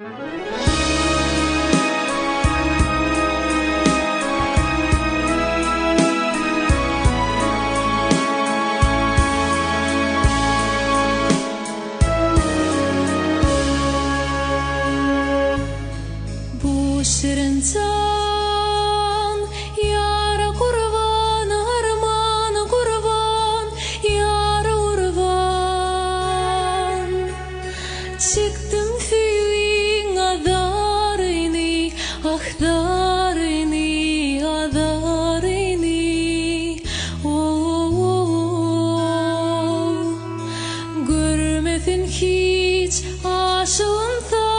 Bu şirin can yara kurban, harmana kurban, yara kurban. Çıktım fiilin adarını, ahdarını, adarını. Görmedin hiç aşığından.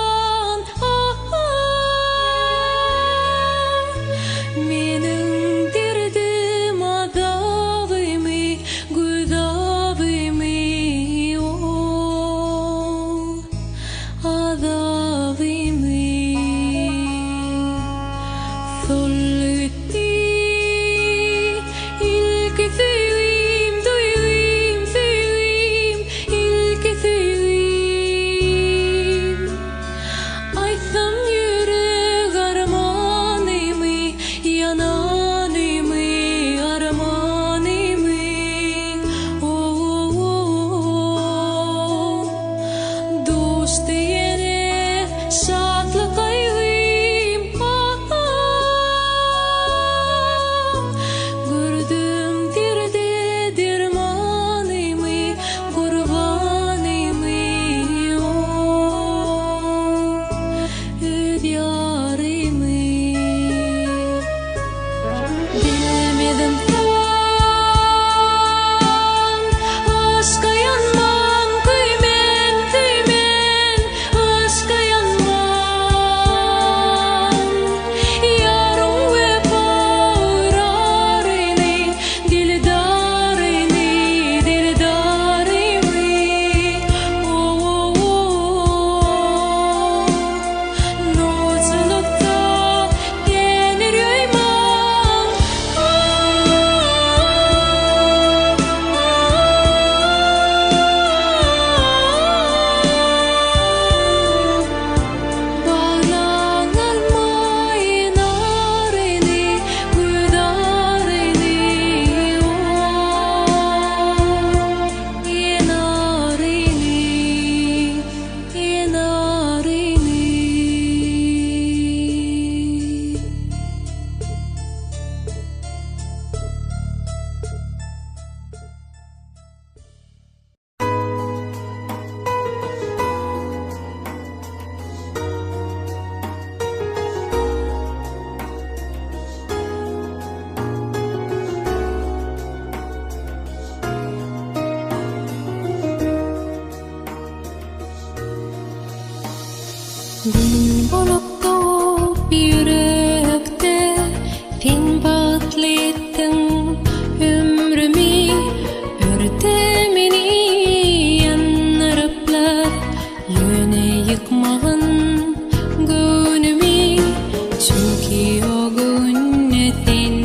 Din bolup doğup yürekte pin batlettin ömrümü örtemeni yanarıplar yöne yıkmağın gönümü çünkü o günnetin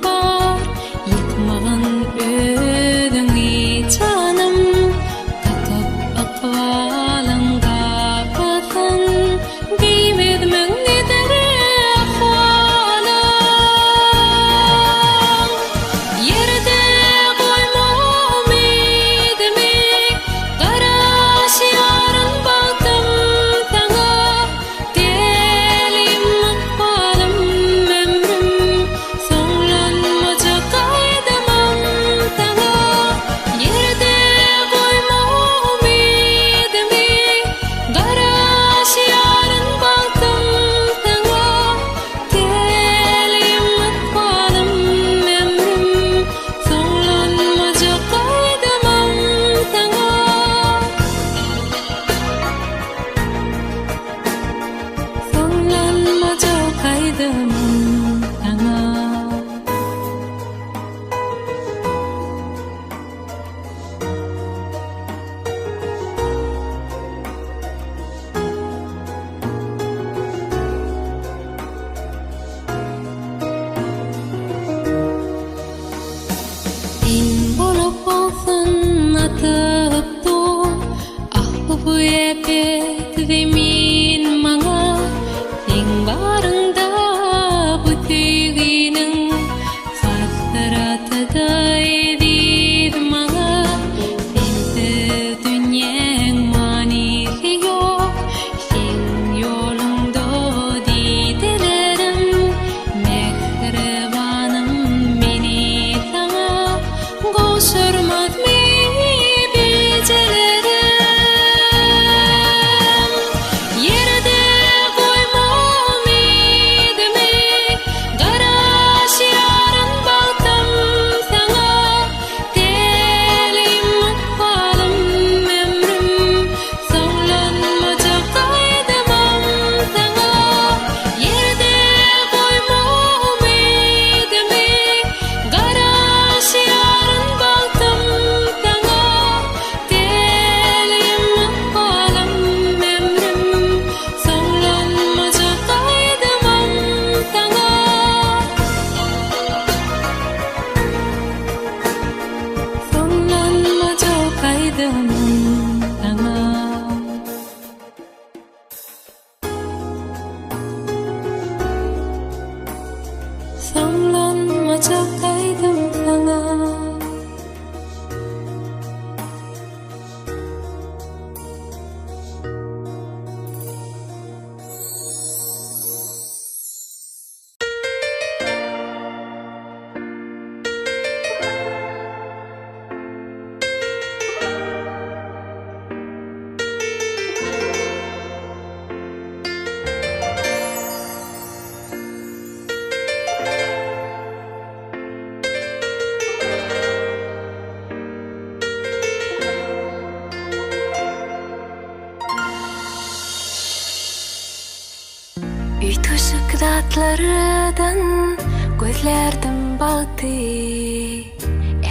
var yıkmağın ödünü canım takıp akvalanga Ütüşük datlardan gözlerdim baldı.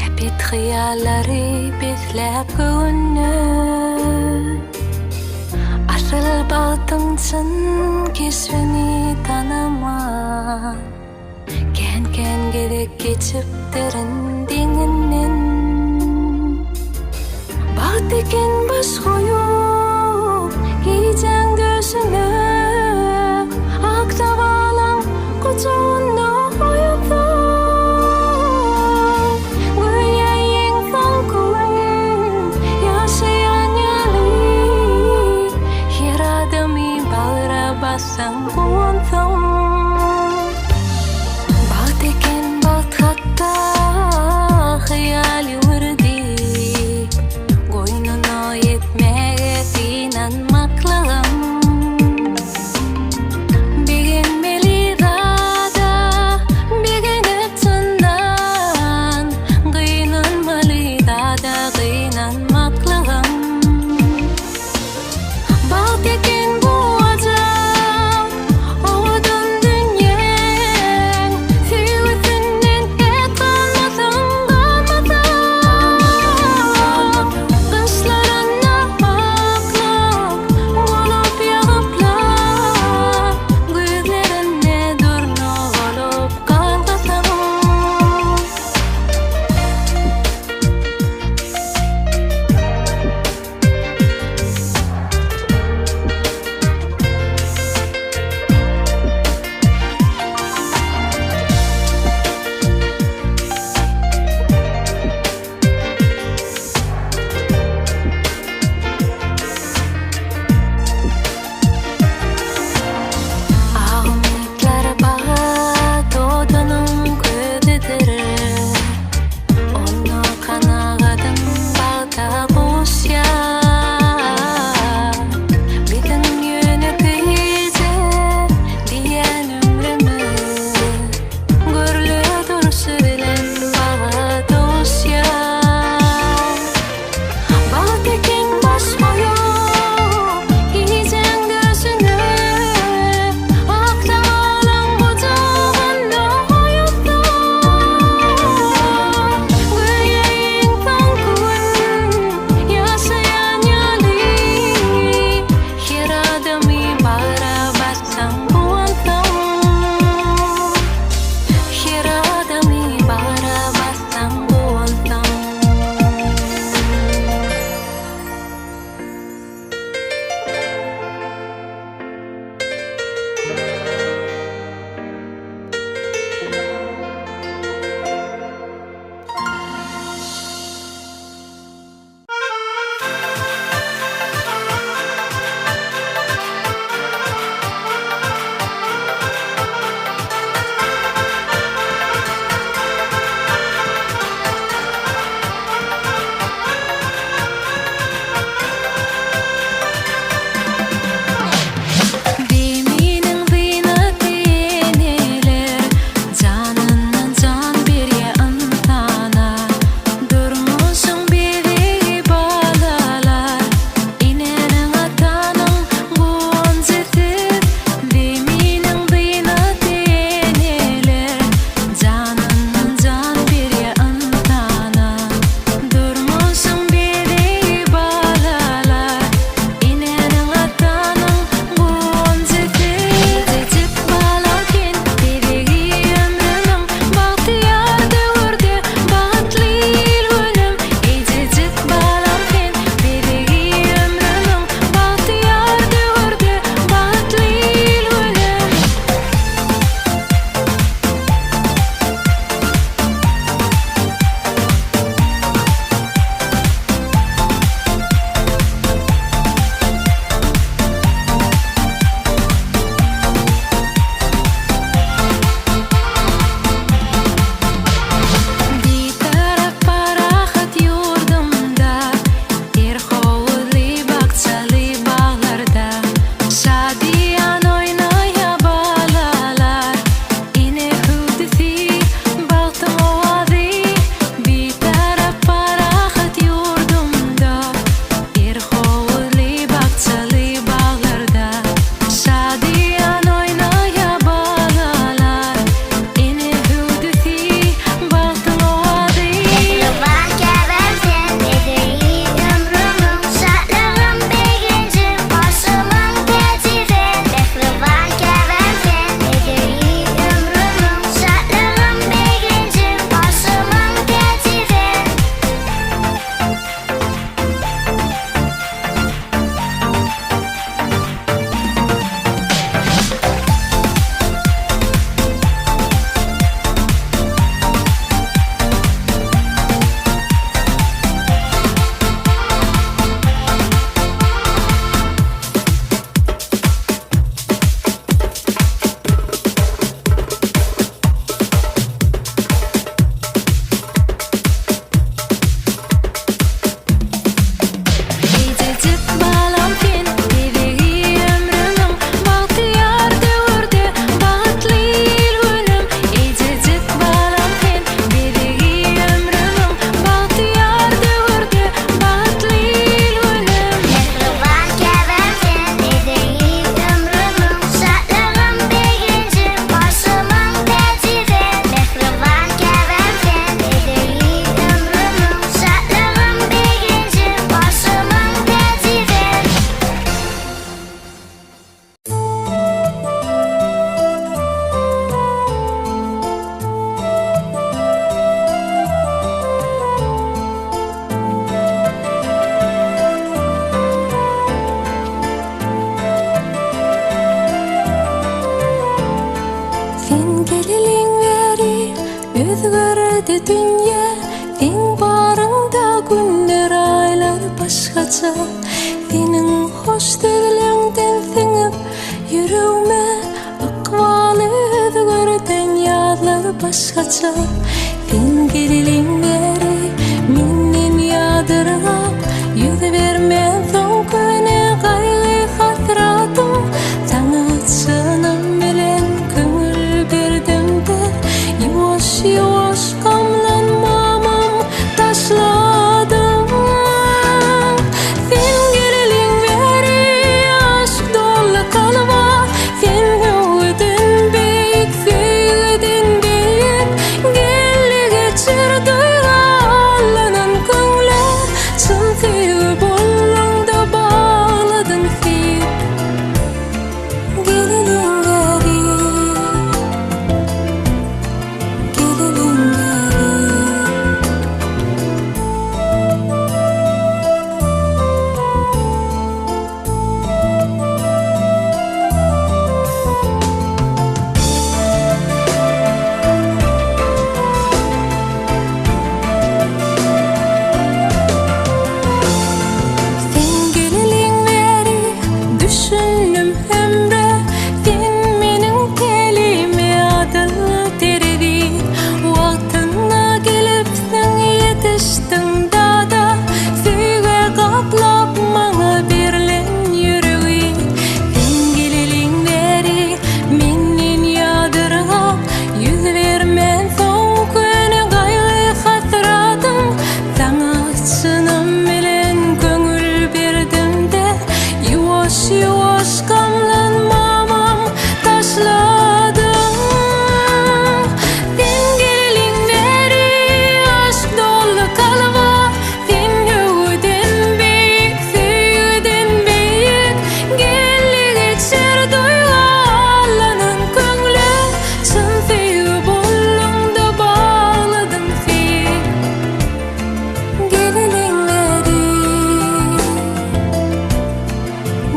Epet hayalleri bezlep gönlüm. Asıl baltımsın kesrini tanıma. Ken gerek geçip derin dinginin. Bak diken baş koyup giyeceksin göğsüne. Aktabalan kucağına koyup da Güyeyin sankulun yaşayan yali. Her adımı bağıra basan kuvansam. Bak diken bak hatta hayali vurdi. Goynuna yetmeye inanmaklığım. Gülmedi dünya din barında günler aylar başkaça Dinin hoş dilimden singip yüreğime akvalı görden yadlar başkaça Din gerilimleri minnin yadırgap yüz vermen son güne gayrı hasratım Sanatçının bilen köngül berdim de Yavaş yavaş kamlanmamam taşladım Sen gerilim veri aşk dolu kalma Sen yüğüdün büyük süğüdün büyük Gelli geçir duygularının köngüle Çın süğü bollunda bağladın süğü Gerilim veri Gerilim veri Sen gerilim veri düşündüm ömre Sen menin telime adı teredi Vaktına gelip sen yetiştin dada Süğe kaplap bana berilen yüreği Sen gerilim veri menin yadırgap Yüz vermen son güne gayrı hasratım Sanatçının bilen köngül berdim de Yavaş yavaş kamlanmamam taşladım Sen gerilim veri aşk dolu kalma Sen yüğüdün büyük süğüdün büyük Gelli geçir duygularının köngüle Çın süğü bollunda bağladın süğü Gerilim veri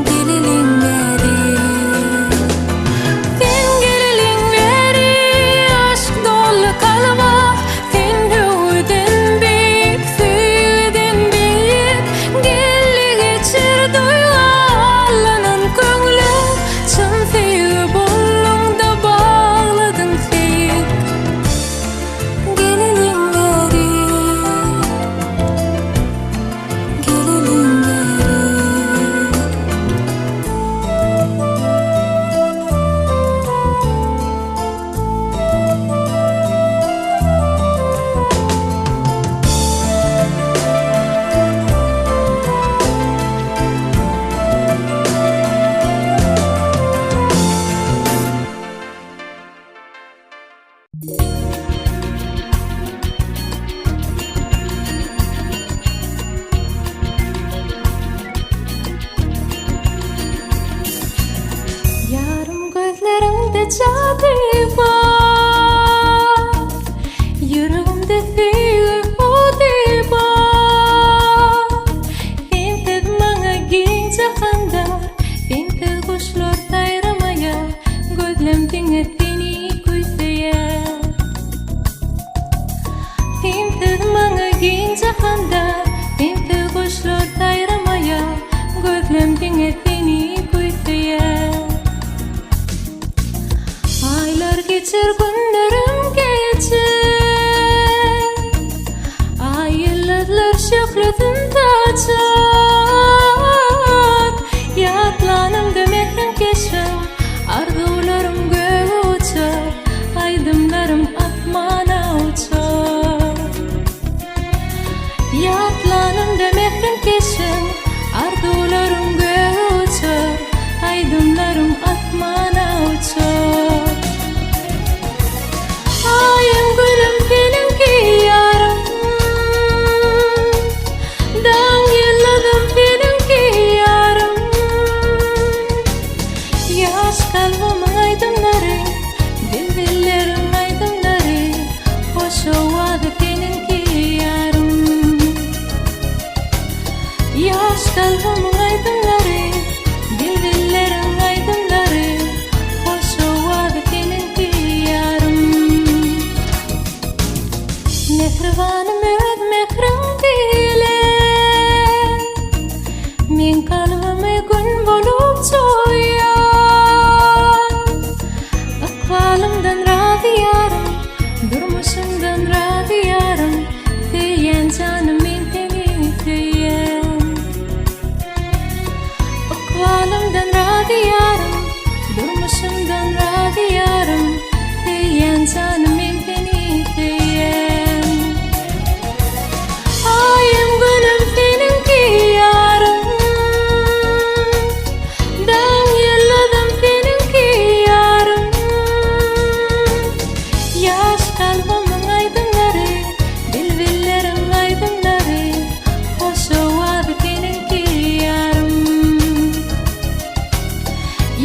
Gerilim veri Sen gerilim veri aşk dolu kalma Sen yüğüdün büyük süğüdün büyük Gelli geçir duygularının köngüle Çın süğü bollunda bağladın süğü Gerilim veri Gerilim veri Yarım gözlerimde cadı var Yüreğimde süğü odu var Sensiz bana giyin cahanda Sensiz kuşlar sayramaya Gözlemdine seni koysaya Sensiz bana giyin cahanda Sensiz kuşlar sayramaya Gözlemdine seni koysaya Aylar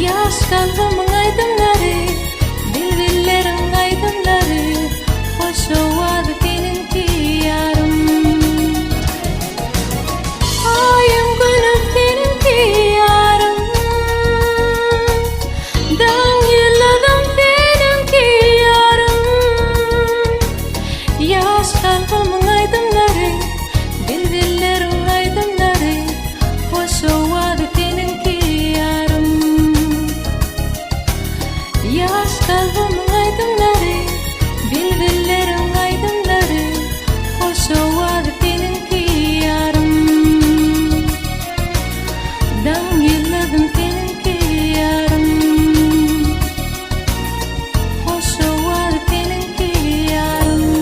Yaş kalbimın aydınları, bülbüllerin aydınları, hoş ovadı benimki yarım. Ayım gülüm benimki yarım, dağ yılladım benimki yarım. Yaş kalbimın aydınları, bülbüllerin aydınları, hoş ovadı benimki yarım. Yaş kalbimın aydınları, bülbüllerin aydınları, hoş ovadı benimki yarım. Dağ yılladım benimki yarım, hoş ovadı benimki yarım.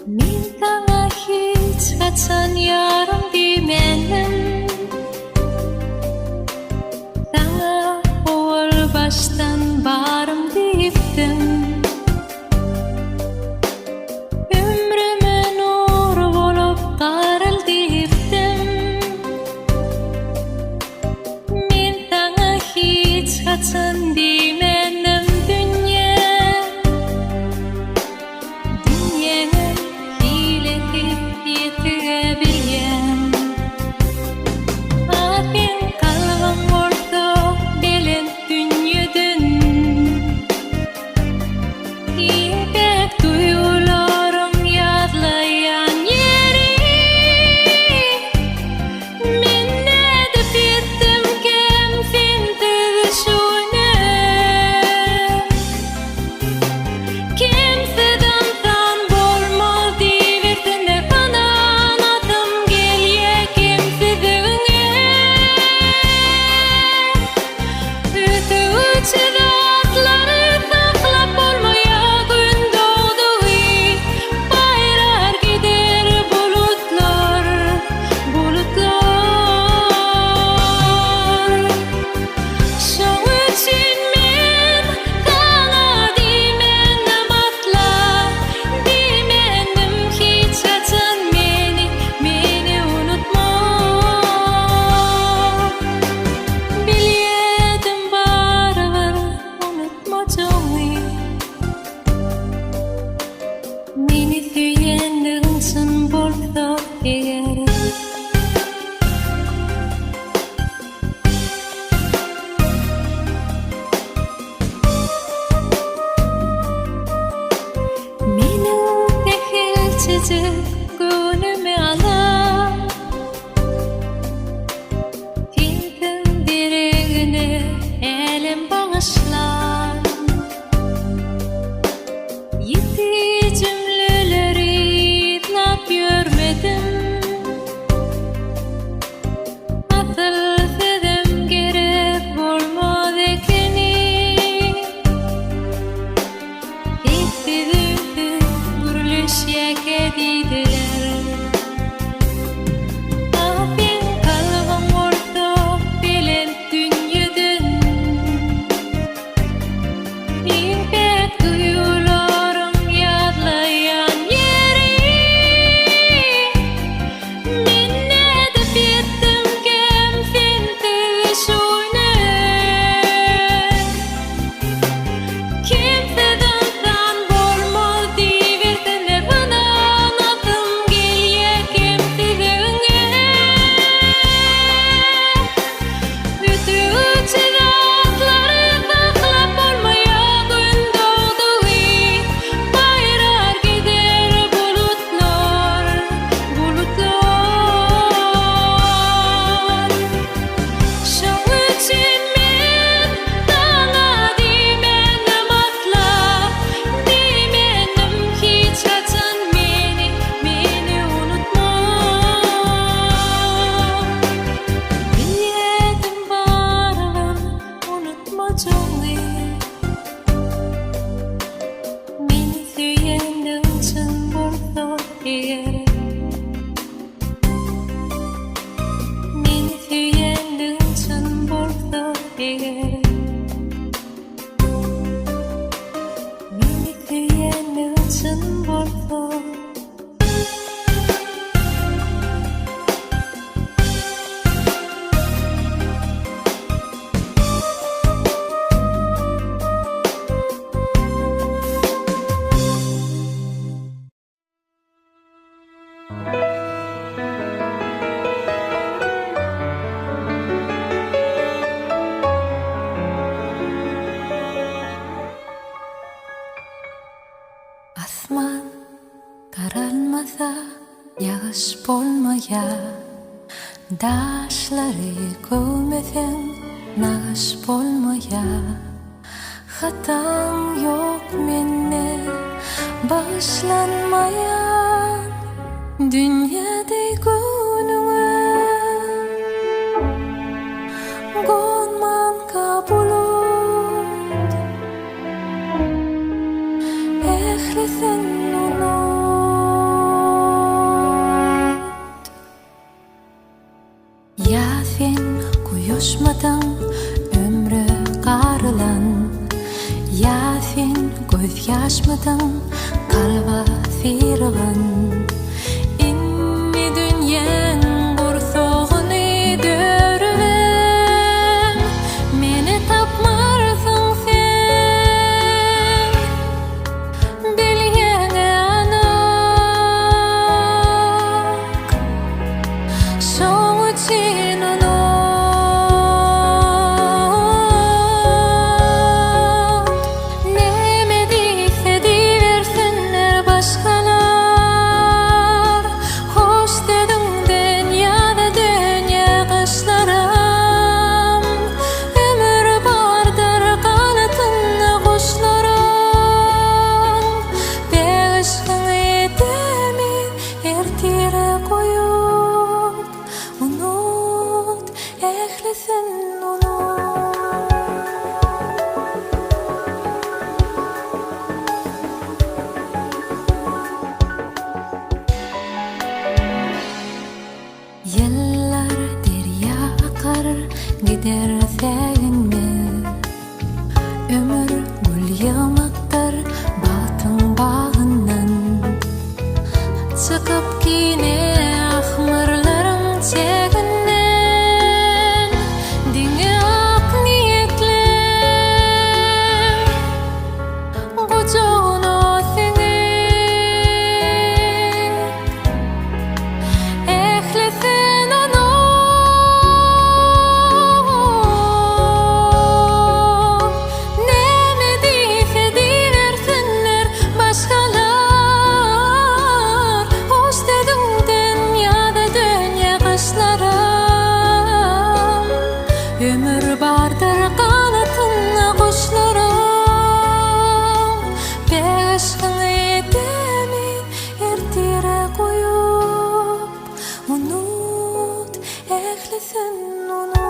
Min sana hiç kaçan yarım demedim, sana or baştan barım deyiptim. Ömrüme nur bolup qarıl deyiptim. Min sana hiç kaçan demedim dünya. Dünyaya hileti yetirebilyen, atin kalbim orta belen dünyadan. İpek duyularım yadlayan yeri, minne de bittim kem finti şune. Kimseden tan bolmaz divirtinde kanan adım gelye kimseden. Ötü uçuda atları taklap olmaya gün doğdu. Bayrar gider bulutlar, bulutlar. Şoň üçün men kana diýmenim atla, diýmenim hiç açan meni unutma. Bilýärdim barybir unutmajagy, meni süýendigin çyn bolsa eger. Menin tehilçici gönlüme ala, tintin direğine elim bağışlar. Yiti cümleleri itlap görmedim, asıl sözüm gerek bolmaz ekeni. İstediğimde gürülüş yeke dediler. Atin kalbim orta belen dünyadan. İpek duyularım yadlayan yeri, minne de bittim kem finti şune. Kimseden tan bolmaz diýirtinde kanan adım Asman karalmasa yağış bolmaya, daşları koymesen nağış bolmaya. Hatam yok menne bağışlanmayan dünyada gününe. Gonman kabulut ehlesen unut. Ya sen kuyuşmadan ömrü qarılan, ya sen göz yaşmadan kalba sıyırgan. İnni dünyen bursoğunu görüven, meni tapmarsın sen, bilgene anak. Şoň üçin unut, neme diýse diýersinler başgalar. Hoş dediňden ýa-da dönýä gyslaram, ömür bardyr ganatyna guşlaram. Beýişiň edemi ertire goýup, unut, ehlesen unut. Yıllar derya akar gider seginme, ömür gül yığmaktar batın bağından. Çıkıp gine ahmırlarım çeginden, diňe ak niýetler gocağına ehlesen unut. Neme diýse diýersinler başgalar. Hoş dediňden ýa-da dönýä gyslaram, ömür bardyr ganatyna guşlaram. Beýişiň edemi ertire goýup, unut, ehlesen unut.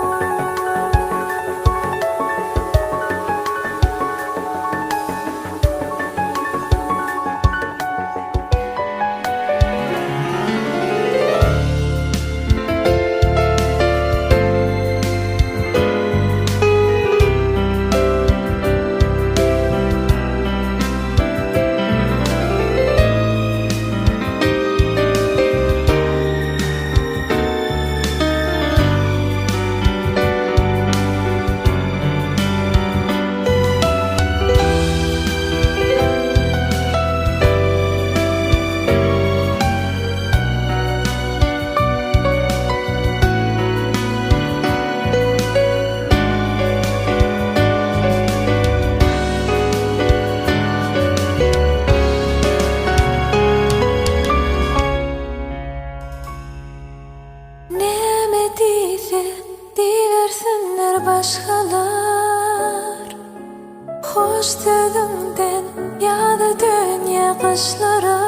Neme diýse diýersinler başgalar. Hoş dediňden ýa-da dönýä gyslara.